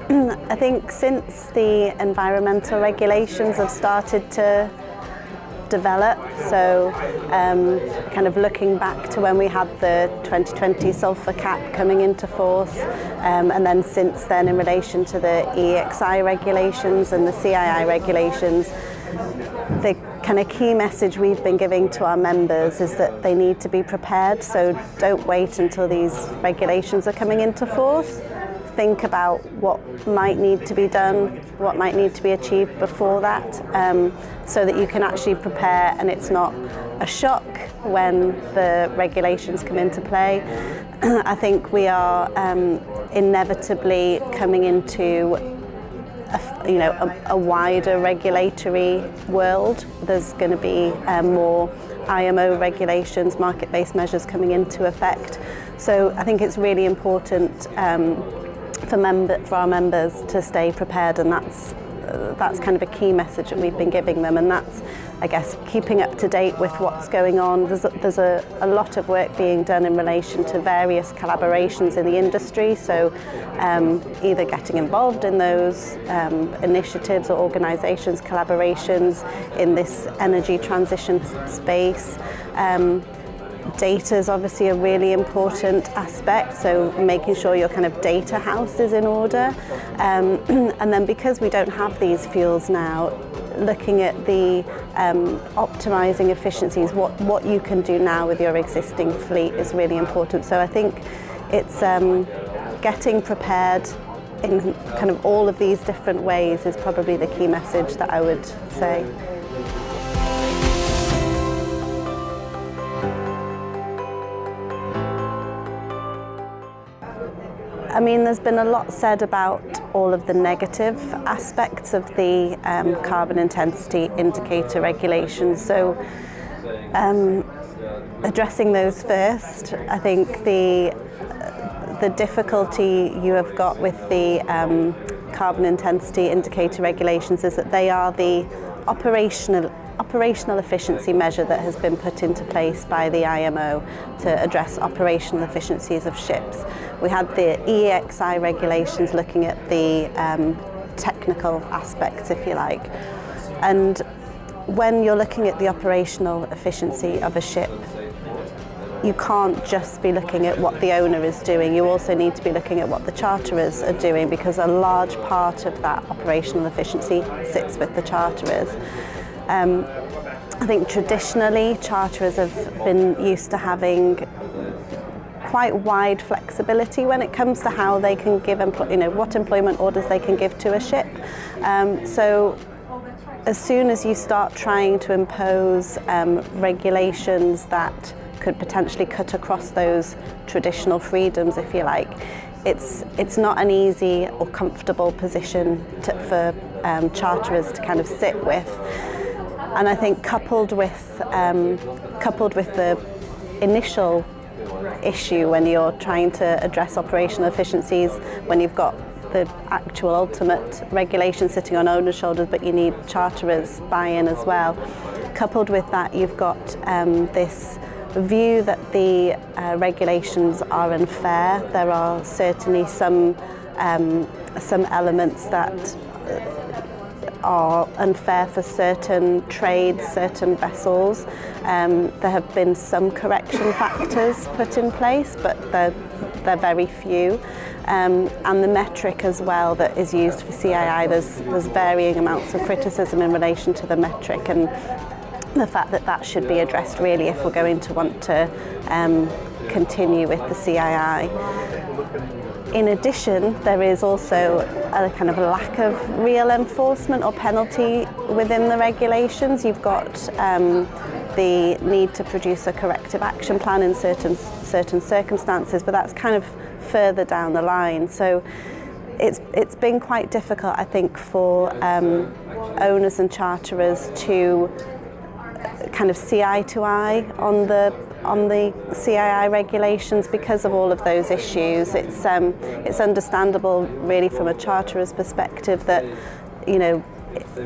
I think since the environmental regulations have started to develop, so kind of looking back to when we had the 2020 sulphur cap coming into force, and then since then in relation to the EEXI regulations and the CII regulations, the kind of key message we've been giving to our members is that they need to be prepared. So don't wait until these regulations are coming into force. Think about what might need to be done, what might need to be achieved before that, so that you can actually prepare and it's not a shock when the regulations come into play. I think we are inevitably coming into a wider regulatory world. There's going to be more IMO regulations, market-based measures coming into effect. So I think it's really important for our members to stay prepared, and that's kind of a key message that we've been giving them, and that's, I guess, keeping up to date with what's going on. There's a lot of work being done in relation to various collaborations in the industry, so either getting involved in those initiatives or organisations, collaborations in this energy transition space. Data is obviously a really important aspect, so making sure your kind of data house is in order. And then because we don't have these fuels now, looking at the optimizing efficiencies, what you can do now with your existing fleet is really important. So I think it's getting prepared in kind of all of these different ways is probably the key message that I would say. I mean, there's been a lot said about all of the negative aspects of the carbon intensity indicator regulations. So addressing those first, I think the difficulty you have got with the carbon intensity indicator regulations is that they are the operational efficiency measure that has been put into place by the IMO to address operational efficiencies of ships. We had the EEXI regulations looking at the technical aspects, if you like. And when you're looking at the operational efficiency of a ship, you can't just be looking at what the owner is doing. You also need to be looking at what the charterers are doing, because a large part of that operational efficiency sits with the charterers. I think traditionally charterers have been used to having quite wide flexibility when it comes to how they can give what employment orders they can give to a ship. So as soon as you start trying to impose regulations that could potentially cut across those traditional freedoms, if you like, it's not an easy or comfortable position for charterers to kind of sit with. And I think coupled with the initial issue when you're trying to address operational efficiencies, when you've got the actual ultimate regulation sitting on owners' shoulders, but you need charterers' buy-in as well. Coupled with that, you've got this view that the regulations are unfair. There are certainly some elements that are unfair for certain trades, certain vessels. There have been some correction factors put in place, but they're very few. And the metric as well that is used for CII, there's varying amounts of criticism in relation to the metric, and the fact that that should be addressed really if we're going to want to continue with the CII. In addition, there is also a kind of lack of real enforcement or penalty within the regulations. You've got the need to produce a corrective action plan in certain circumstances, but that's kind of further down the line. So it's been quite difficult, I think, for owners and charterers to kind of see eye to eye on the CII regulations because of all of those issues. It's understandable really from a charterer's perspective that, you know,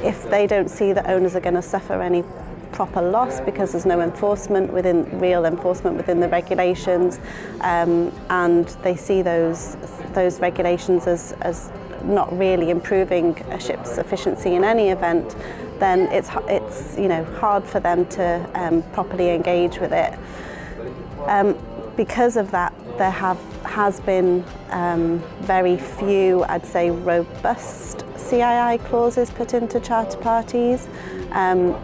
if they don't see that owners are going to suffer any proper loss because there's no real enforcement within the regulations, and they see those regulations as not really improving a ship's efficiency in any event, then it's hard for them to properly engage with it. Because of that, there has been very few, I'd say, robust CII clauses put into charter parties, and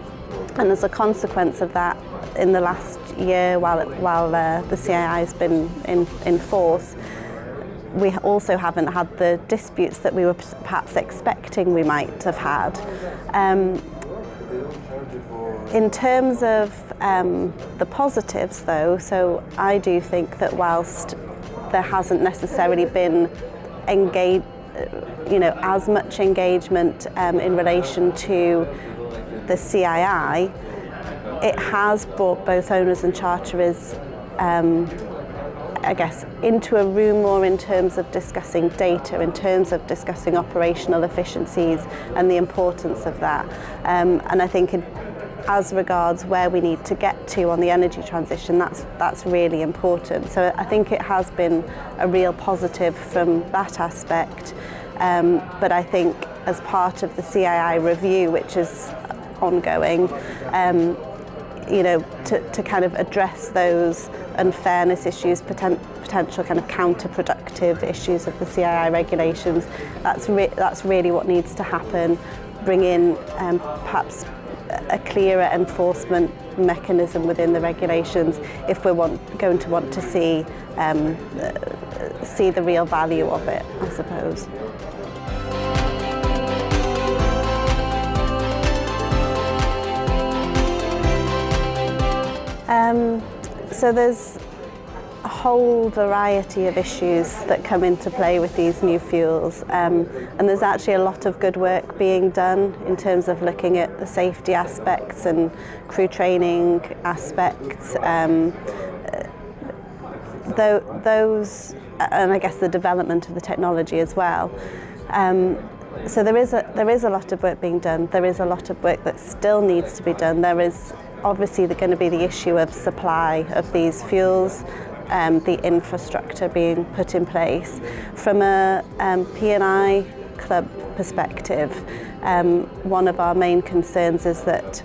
as a consequence of that, in the last year, while the CII has been in force, we also haven't had the disputes that we were perhaps expecting we might have had. In terms of the positives, though, so I do think that whilst there hasn't necessarily been as much engagement in relation to the CII, it has brought both owners and charterers, I guess, into a room more in terms of discussing data, in terms of discussing operational efficiencies and the importance of that. And I think as regards where we need to get to on the energy transition, that's really important. So I think it has been a real positive from that aspect. But I think as part of the CII review, which is ongoing, to kind of address those unfairness issues, potential kind of counterproductive issues of the CII regulations, that's really what needs to happen. Bring in perhaps a clearer enforcement mechanism within the regulations if we're going to want to see the real value of it, I suppose. So there's a whole variety of issues that come into play with these new fuels, and there's actually a lot of good work being done in terms of looking at the safety aspects and crew training aspects, those, and I guess the development of the technology as well. So there is a lot of work being done. There is a lot of work that still needs to be done. There is obviously going to be the issue of supply of these fuels, the infrastructure being put in place. From a P&I club perspective, one of our main concerns is that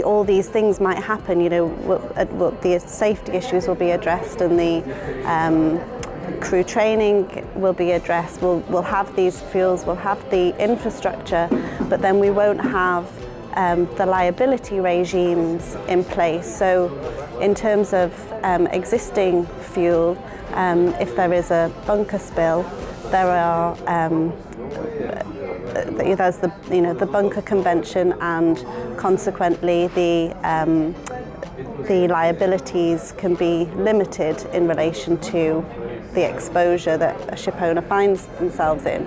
all these things might happen. The safety issues will be addressed, and the crew training will be addressed. We'll have these fuels, we'll have the infrastructure, but then we won't have the liability regimes in place. So in terms of existing fuel, if there is a bunker spill, there are there's the bunker convention, and consequently the liabilities can be limited in relation to the exposure that a ship owner finds themselves in.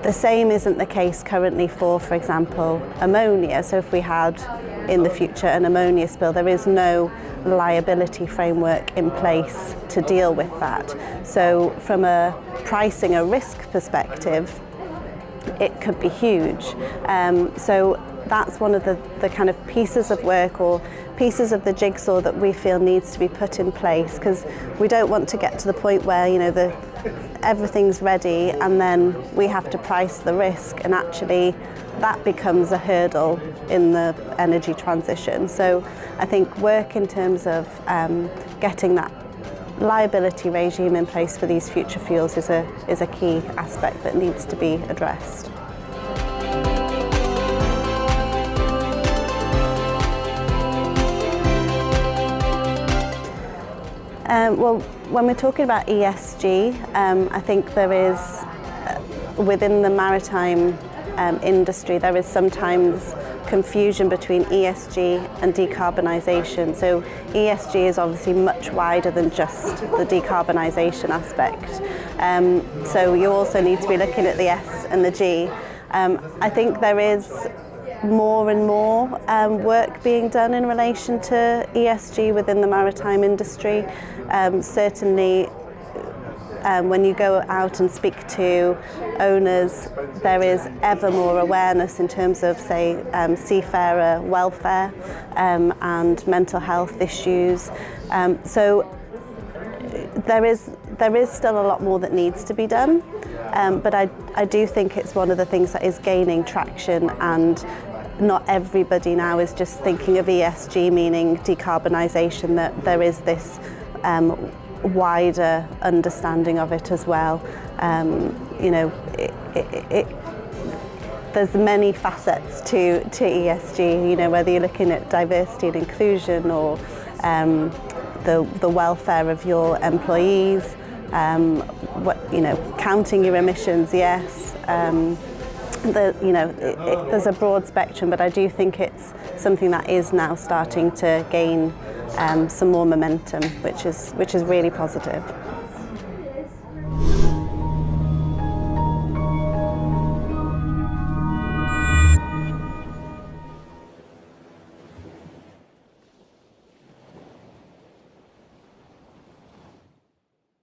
The same isn't the case currently for example, ammonia. So if we had in the future an ammonia spill, there is no liability framework in place to deal with that. So from a pricing a risk perspective, it could be huge. So that's one of the kind of pieces of work or pieces of the jigsaw that we feel needs to be put in place, because we don't want to get to the point where everything's ready and then we have to price the risk, and actually that becomes a hurdle in the energy transition. So I think work in terms of getting that liability regime in place for these future fuels is a key aspect that needs to be addressed. Well, when we're talking about ESG, I think there is, within the maritime industry, there is sometimes confusion between ESG and decarbonisation. So ESG is obviously much wider than just the decarbonisation aspect. So you also need to be looking at the S and the G. I think there is more and more work being done in relation to ESG within the maritime industry. Certainly when you go out and speak to owners, there is ever more awareness in terms of, say, seafarer welfare and mental health issues. So there there is still a lot more that needs to be done, but I do think it's one of the things that is gaining traction, and not everybody now is just thinking of ESG meaning decarbonisation, that there is this wider understanding of it as well. You know, there's many facets to ESG, you know, whether you're looking at diversity and inclusion, or the welfare of your employees, you know, counting your emissions, yes. You know, there's a broad spectrum, but I do think it's something that is now starting to gain some more momentum, which is really positive.